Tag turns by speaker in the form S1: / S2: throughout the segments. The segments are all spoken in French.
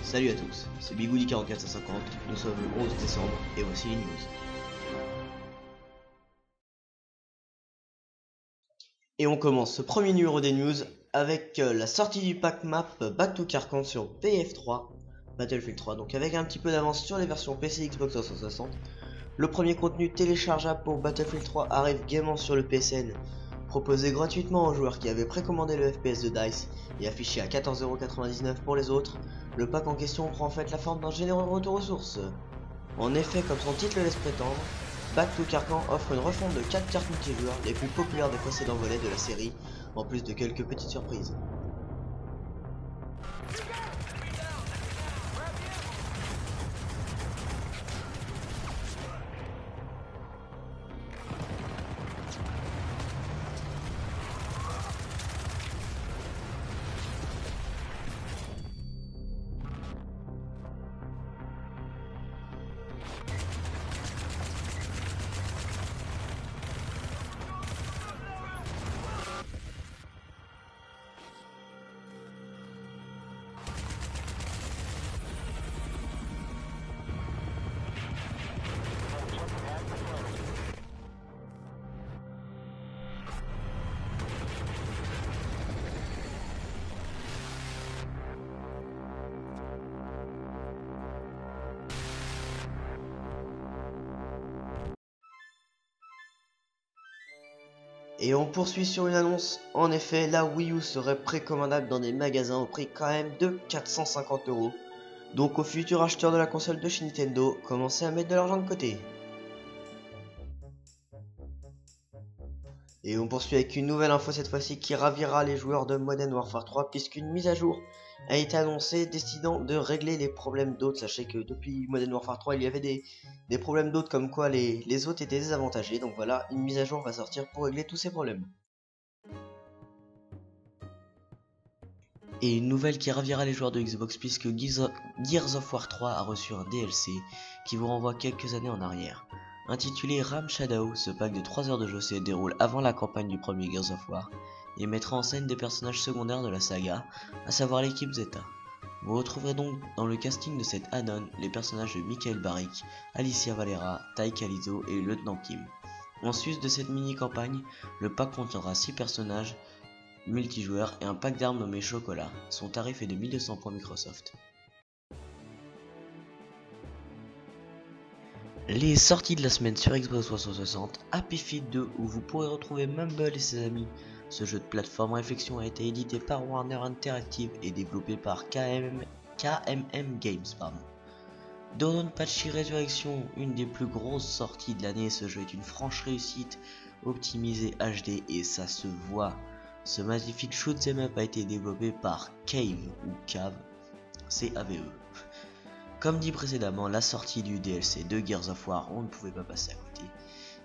S1: Salut à tous, c'est Bigouli 4450, nous sommes le 11 décembre et voici les news. Et on commence ce premier numéro des news avec la sortie du pack map Back to Carcan sur BF3, Battlefield 3, donc avec un petit peu d'avance sur les versions PC Xbox 360. Le premier contenu téléchargeable pour Battlefield 3 arrive gaiement sur le PSN, proposé gratuitement aux joueurs qui avaient précommandé le FPS de DICE et affiché à 14,99€ pour les autres. Le pack en question prend en fait la forme d'un généreux retour aux sources. En effet, comme son titre le laisse prétendre, Back to Carcan offre une refonte de 4 cartes multijoueurs les plus populaires des précédents volets de la série, en plus de quelques petites surprises. Et on poursuit sur une annonce. En effet, la Wii U serait précommandable dans des magasins au prix quand même de 450€. Donc aux futurs acheteurs de la console de chez Nintendo, commencez à mettre de l'argent de côté. Et on poursuit avec une nouvelle info cette fois-ci qui ravira les joueurs de Modern Warfare 3 puisqu'une mise à jour a été annoncée décidant de régler les problèmes d'hôtes. Sachez que depuis Modern Warfare 3 il y avait des problèmes d'hôtes comme quoi les hôtes étaient désavantagés. Donc voilà, une mise à jour va sortir pour régler tous ces problèmes. Et une nouvelle qui ravira les joueurs de Xbox puisque Gears of War 3 a reçu un DLC qui vous renvoie quelques années en arrière. Intitulé Ram Shadow, ce pack de 3 heures de jeu se déroule avant la campagne du premier Gears of War et mettra en scène des personnages secondaires de la saga, à savoir l'équipe Zeta. Vous retrouverez donc dans le casting de cet add-on les personnages de Michael Barrick, Alicia Valera, Tai Calizo et le Lieutenant Kim. En sus de cette mini-campagne, le pack contiendra 6 personnages multijoueur et un pack d'armes nommé Chocolat. Son tarif est de 1200 points Microsoft. Les sorties de la semaine sur Xbox 360, Happy Feet 2 où vous pourrez retrouver Mumble et ses amis. Ce jeu de plateforme réflexion a été édité par Warner Interactive et développé par KMM Games. Dodonpachi Resurrection, une des plus grosses sorties de l'année. Ce jeu est une franche réussite, optimisé HD et ça se voit. Ce magnifique shoot 'em up a été développé par Cave ou Cave, C-A-V-E. Comme dit précédemment, la sortie du DLC de Gears of War, on ne pouvait pas passer à côté,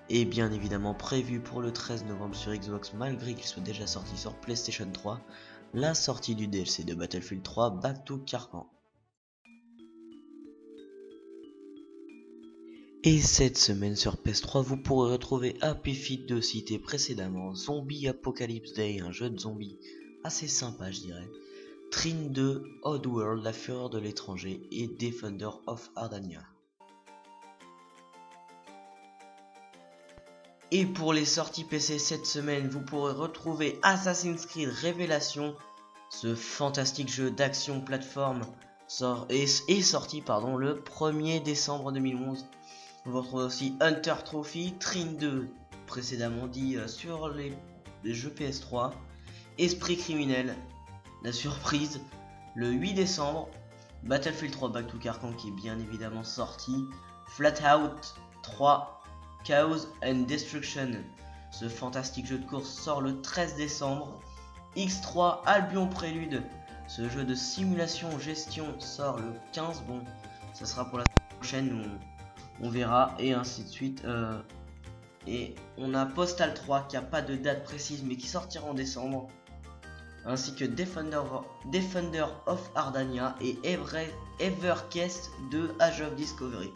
S1: est bien évidemment prévue pour le 13 novembre sur Xbox malgré qu'il soit déjà sorti sur PlayStation 3, la sortie du DLC de Battlefield 3 Back to Carcan. Et cette semaine sur PS3, vous pourrez retrouver Happy Feet 2 cité précédemment, Zombie Apocalypse Day, un jeu de zombies assez sympa je dirais, Trine 2, Oddworld, La Fureur de l'étranger et Defender of Ardania. Et pour les sorties PC cette semaine, vous pourrez retrouver Assassin's Creed Révélation, ce fantastique jeu d'action plateforme est sorti le 1er décembre 2011. Vous retrouvez aussi Hunter Trophy, Trine 2, précédemment dit sur les jeux PS3, Esprit criminel, la surprise, le 8 décembre, Battlefield 3 Back to Carcan qui est bien évidemment sorti, Flatout 3, Chaos and Destruction, ce fantastique jeu de course sort le 13 décembre, X3 Albion Prélude, ce jeu de simulation gestion sort le 15, bon, ça sera pour la semaine prochaine, on verra et ainsi de suite. Et on a Postal 3 qui a pas de date précise mais qui sortira en décembre, ainsi que Defender of Ardania et Everquest de Age of Discovery.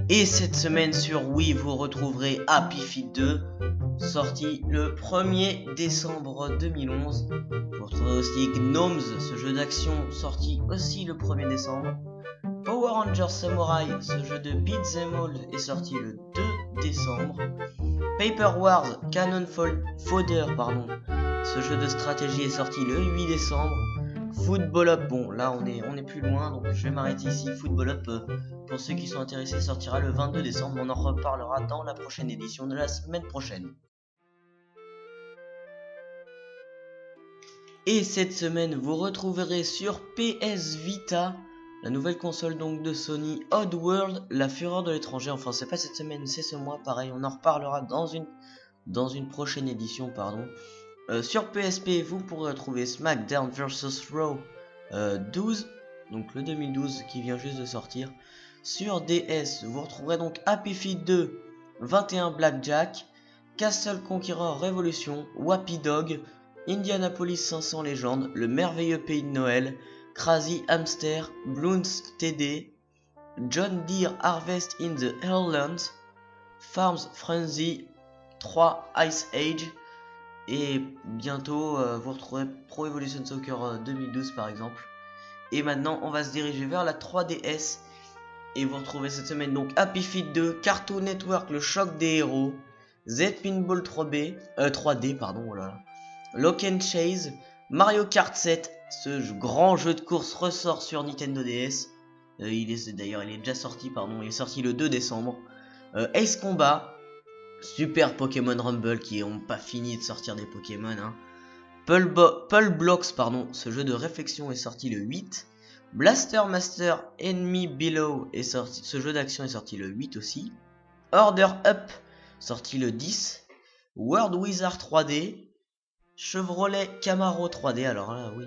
S1: Et cette semaine sur Wii vous retrouverez Happy Feet 2, sorti le 1er décembre 2011. Vous retrouvez aussi Gnomes, ce jeu d'action sorti aussi le 1er décembre. Power Rangers Samurai, ce jeu de beat'em all est sorti le 2 décembre. Paper Wars Cannon Fodder, ce jeu de stratégie est sorti le 8 décembre. Football Up, bon là on est plus loin, donc je vais m'arrêter ici. Football Up, pour ceux qui sont intéressés, sortira le 22 décembre. On en reparlera dans la prochaine édition de la semaine prochaine. Et cette semaine, vous retrouverez sur PS Vita la nouvelle console donc de Sony, Oddworld, la fureur de l'étranger. Enfin, c'est pas cette semaine, c'est ce mois, pareil. On en reparlera dans une prochaine édition, pardon. Sur PSP, vous pourrez retrouver SmackDown vs Raw 12, donc le 2012 qui vient juste de sortir. Sur DS, vous retrouverez donc Happy Feet 2, 21 Blackjack, Castle Conqueror Revolution, Wappy Dog, Indianapolis 500 Légendes, Le Merveilleux Pays de Noël, Crazy Hamster, Bloons TD, John Deere Harvest in the Highlands, Farms Frenzy 3 Ice Age, et bientôt vous retrouverez Pro Evolution Soccer 2012 par exemple. Et maintenant on va se diriger vers la 3DS et vous retrouvez cette semaine donc Happy Feet 2, Cartoon Network Le Choc des Héros, Z Pinball 3D pardon, oh là là. Lock and Chase, Mario Kart 7, ce grand jeu de course ressort sur Nintendo DS. Il est déjà sorti, pardon, il est sorti le 2 décembre. Ace Combat, Super Pokémon Rumble qui n'ont pas fini de sortir des Pokémon. Hein. Pull Blocks, pardon, ce jeu de réflexion est sorti le 8. Blaster Master Enemy Below est sorti, ce jeu d'action est sorti le 8 aussi. Order Up, sorti le 10. World Wizard 3D. Chevrolet Camaro 3D, alors là oui.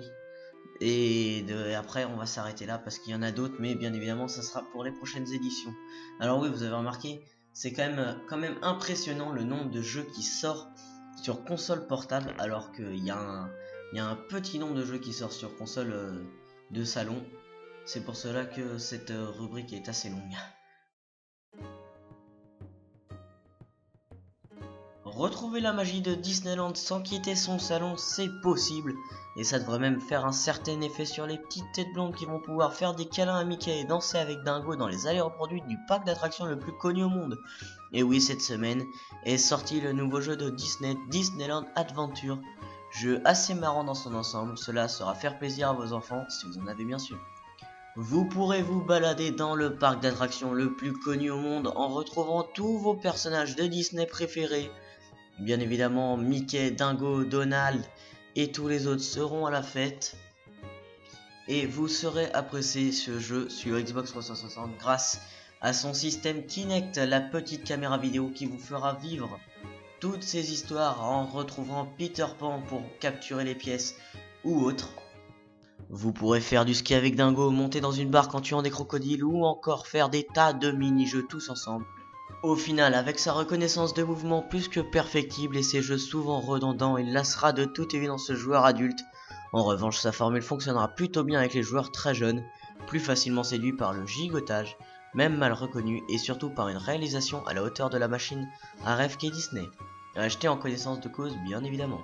S1: Et après on va s'arrêter là parce qu'il y en a d'autres, mais bien évidemment ça sera pour les prochaines éditions. Alors oui, vous avez remarqué, c'est quand même impressionnant le nombre de jeux qui sortent sur console portable, alors qu'il y a un petit nombre de jeux qui sortent sur console de salon. C'est pour cela que cette rubrique est assez longue. Retrouver la magie de Disneyland sans quitter son salon, c'est possible. Et ça devrait même faire un certain effet sur les petites têtes blondes qui vont pouvoir faire des câlins à Mickey et danser avec Dingo dans les allers-retours du parc d'attractions le plus connu au monde. Et oui, cette semaine est sorti le nouveau jeu de Disney, Disneyland Adventure. Jeu assez marrant dans son ensemble, cela sera faire plaisir à vos enfants si vous en avez bien sûr. Vous pourrez vous balader dans le parc d'attractions le plus connu au monde en retrouvant tous vos personnages de Disney préférés. Bien évidemment, Mickey, Dingo, Donald et tous les autres seront à la fête. Et vous saurez apprécier ce jeu sur Xbox 360 grâce à son système Kinect, la petite caméra vidéo qui vous fera vivre toutes ces histoires en retrouvant Peter Pan pour capturer les pièces ou autres. Vous pourrez faire du ski avec Dingo, monter dans une barque en tuant des crocodiles ou encore faire des tas de mini-jeux tous ensemble. Au final, avec sa reconnaissance de mouvement plus que perfectible et ses jeux souvent redondants, il lassera de toute évidence le joueur adulte. En revanche, sa formule fonctionnera plutôt bien avec les joueurs très jeunes, plus facilement séduits par le gigotage, même mal reconnu, et surtout par une réalisation à la hauteur de la machine à rêve qu'est Disney. À acheter en connaissance de cause, bien évidemment.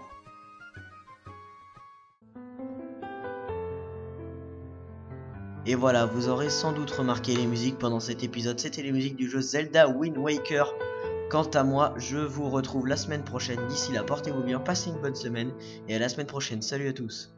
S1: Et voilà, vous aurez sans doute remarqué les musiques pendant cet épisode, c'était les musiques du jeu Zelda Wind Waker. Quant à moi, je vous retrouve la semaine prochaine, d'ici là portez-vous bien, passez une bonne semaine, et à la semaine prochaine, salut à tous.